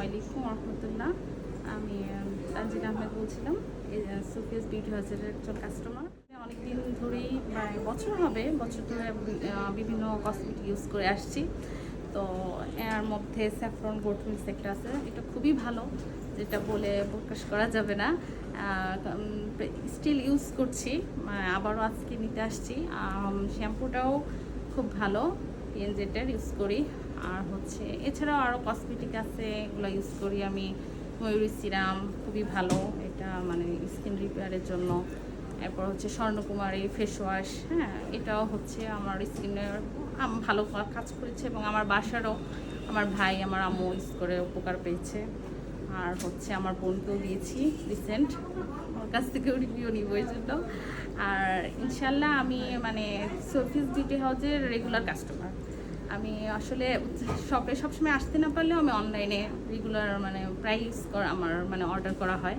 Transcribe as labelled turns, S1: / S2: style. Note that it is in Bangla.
S1: আলাইকুম রহমতুল্লাহ। আমি তানজিল আহমেদ বলছিলাম, এই সুফিয়াস বিউটি হাউসের একজন কাস্টমার। অনেকদিন ধরেই প্রায় বছর ধরে বিভিন্ন কসমেটিক ইউজ করে আসছি। তো এর মধ্যে স্যাফরন গোল্ড মিক্স একটা আছে, এটা খুবই ভালো, যেটা বলে প্রকাশ করা যাবে না। স্টিল ইউজ করছি, আবারও আজকে নিতে আসছি। শ্যাম্পুটাও খুব ভালো, পিএনজেটের ইউজ করি। আর হচ্ছে এছাড়াও আরও কসমেটিক আছে, এগুলো ইউজ করি আমি। ময়ূরী সিরাম খুবই ভালো, এটা মানে স্কিন রিপেয়ারের জন্য। এরপর হচ্ছে স্বর্ণকুমারী ফেস ওয়াশ, হ্যাঁ, এটাও হচ্ছে আমার স্কিনের ভালো কাজ করেছে এবং আমার বাসারও আমার ভাই আমার আম্মু ইউজ করে উপকার পেয়েছে। আর হচ্ছে আমার বোনকেও দিয়েছি রিসেন্ট, ওর কাছ থেকেও রিভিউ নিব এই জন্য। আর ইনশাল্লাহ আমি মানে সুফিয়াস বিউটি হাউসের রেগুলার কাস্টমার। আমি আসলে শপে সবসময় আসতে না পারলেও আমি অনলাইনে রেগুলার মানে প্রায় ইউজ করা আমার মানে অর্ডার করা হয়।